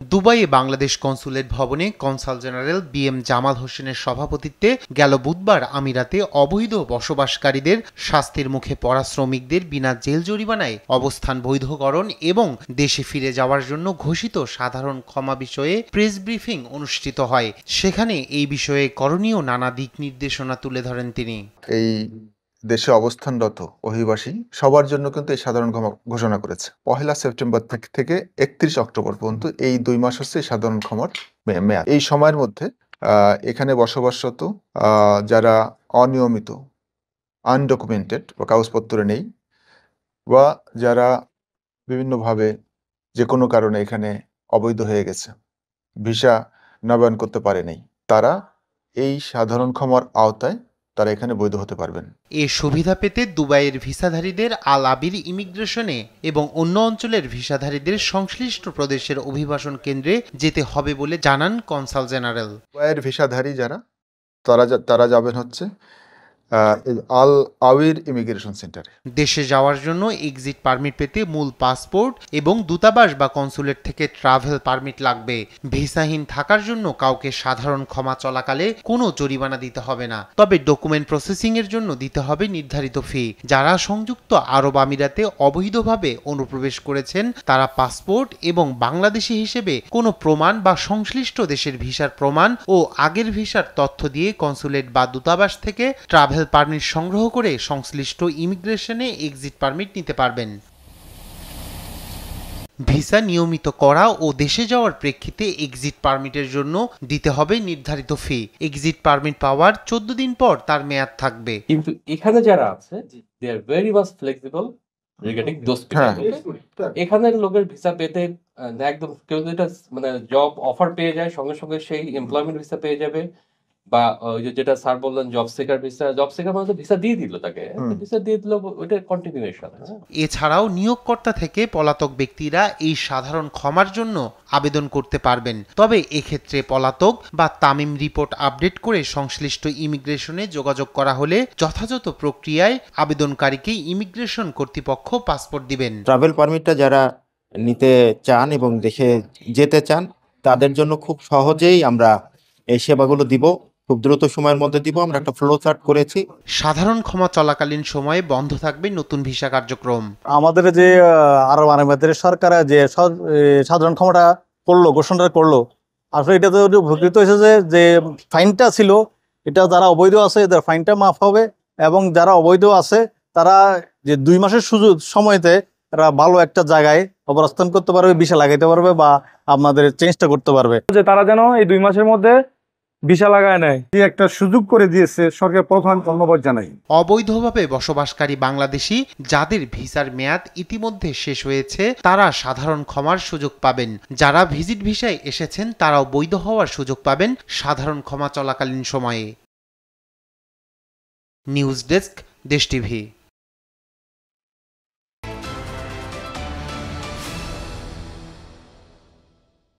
দুবাইয়ে বাংলাদেশ কনসুলেট ভবনে consul general BM Jamal হোসেনের সভাপতিত্বে গেল বুধবার আমিরাতে অবৈধ বসবাসকারীদের শাস্তির মুখে পড়া শ্রমিকদের বিনা জেল জরিমানায় অবস্থান বৈধকরণ এবং দেশে ফিরে যাওয়ার জন্য ঘোষিত সাধারণ ক্ষমা বিষয়ে প্রেস ব্রিফিং অনুষ্ঠিত হয়। সেখানে এই বিষয়ে করণীয় নানা দিক নির্দেশনা তুলে ধরেন তিনি। এই দেশে অবস্থানরত অভিবাসী সবার জন্য কিন্তু এই সাধারণ ক্ষমা ঘোষণা করেছে। 1 সেপ্টেম্বর থেকে 31 অক্টোবর পর্যন্ত এই 2 মাস হচ্ছে সাধারণ ক্ষমার মেয়াদ। এই সময়ের মধ্যে এখানে বসবাসরত যারা অনিয়মিত, আনডকুমেন্টেড বা কাগজপত্র নেই, বা যারা বিভিন্নভাবে যে কোনো কারণে এখানে অবৈধ হয়ে গেছে, ভিসা নবায়ন করতে পারে নাই, তারা এই সাধারণ ক্ষমার আওতায় তারা এখানে বৈধ হতে পারবেন। এ সুবিধা পেতে দুবাইয়ের ভিসাধারীদের আল আবির ইমিগ্রেশনে এবং অন্য অঞ্চলের ভিসাধারীদের সংশ্লিষ্ট প্রদেশের অভিবাসন কেন্দ্রে যেতে হবে বলে জানান কনসাল জেনারেল। দুবাইয়ের ভিসাধারী যারা তারা যাবেন হচ্ছে আল আবির ইমিগ্রেশন সেন্টারে। দেশে যাওয়ার জন্য এক্সিট পারমিট পেতে মূল পাসপোর্ট এবং দূতাবাস বা কনসুলেট থেকে ট্রাভেল পারমিট লাগবে। ভিসাহীন থাকার জন্য কাউকে সাধারণ ক্ষমা চলাকালে কোনো জরিমানা দিতে হবে না, তবে ডকুমেন্ট প্রসেসিং এর জন্য দিতে হবে নির্ধারিত ফি। যারা সংযুক্ত আরব আমিরাতে অবৈধভাবে অনুপ্রবেশ করেছেন তারা পাসপোর্ট এবং বাংলাদেশি হিসেবে কোনো প্রমাণ বা সংশ্লিষ্ট দেশের ভিসার প্রমাণ ও আগের ভিসার তথ্য দিয়ে কনসুলেট বা দূতাবাস থেকে ট্রাভেল পারমিট সংগ্রহ করে সংশ্লিষ্ট ইমিগ্রেশনে এক্সিট পারমিট নিতে পারবেন। ভিসা নিয়মিত করা ও দেশে যাওয়ার প্রেক্ষিতে এক্সিট পারমিটের জন্য দিতে হবে নির্ধারিত ফি। এক্সিট পারমিট পাওয়ার 14 দিন পর তার মেয়াদ থাকবে। কিন্তু এখানে যারা আছে they are very much flexible regarding those people. এখানের লোকের ভিসা পেতে একদম কেউ যেটা মানে জব অফার পেয়ে যায় সঙ্গে সঙ্গে সেই এমপ্লয়মেন্ট ভিসা পেয়ে যাবে, বা ওই যেটা স্যার বললেন জব সিকার মানে ভিসা দিয়ে দিল, তাকে ভিসা দিয়ে দিল, ওইটা কন্টিনিউয়েশন। এছাড়াও নিয়োগকর্তা থেকে পলাতক ব্যক্তিরা এই সাধারণ ক্ষমার জন্য আবেদন করতে পারবেন, তবে এক্ষেত্রে পলাতক বা তামিম রিপোর্ট আপডেট করে সংশ্লিষ্ট ইমিগ্রেশনে যোগাযোগ করা হলে যথাযথ প্রক্রিয়ায় আবেদনকারীকে ইমিগ্রেশন কর্তৃপক্ষ পাসপোর্ট দিবেন। ট্রাভেল পারমিটটা যারা নিতে চান এবং দেশে যেতে চান তাদের জন্য খুব সহজেই আমরা এই সেবাগুলো দিব, খুব দ্রুত সময়ের মধ্যে দিব। আমরা একটা ফ্লো চার্ট করেছি। সাধারণ ক্ষমা চলাকালীন সময়ে বন্ধ থাকবে নতুন ভিসা কার্যক্রম। আমাদের যে আরব আমিরাতের সরকার যে সাধারণ ক্ষমাটা করলো, ঘোষণাটা করলো, আসলে এটা তো উপকৃত হয়েছে যে ফাইনটা ছিল এটা যারা অবৈধ আছে এদের ফাইনটা মাফ হবে, এবং যারা অবৈধ আছে তারা যে 2 মাসের সুযোগ সময়তে এরা ভালো একটা জায়গায় অবস্থান করতে পারবে, ভিসা লাগাইতে পারবে বা আপনাদের চেঞ্জটা করতে পারবে, যে তারা যেন এই 2 মাসের মধ্যে ভিসা লাগায় নেয়। এই একটা সুযোগ করে দিয়েছে সরকার, প্রধান ধন্যবাদ জানাই। অবৈধভাবে বসবাসকারী বাংলাদেশি যাদের ভিসার মেয়াদ ইতিমধ্যে শেষ হয়েছে তারা সাধারণ ক্ষমার সুযোগ পাবেন। যারা ভিজিট ভিসায় এসেছেন তারাও বৈধ হওয়ার সুযোগ পাবেন সাধারণ ক্ষমা চলাকালীন সময়ে। নিউজ ডেস্ক, দেশ টিভি।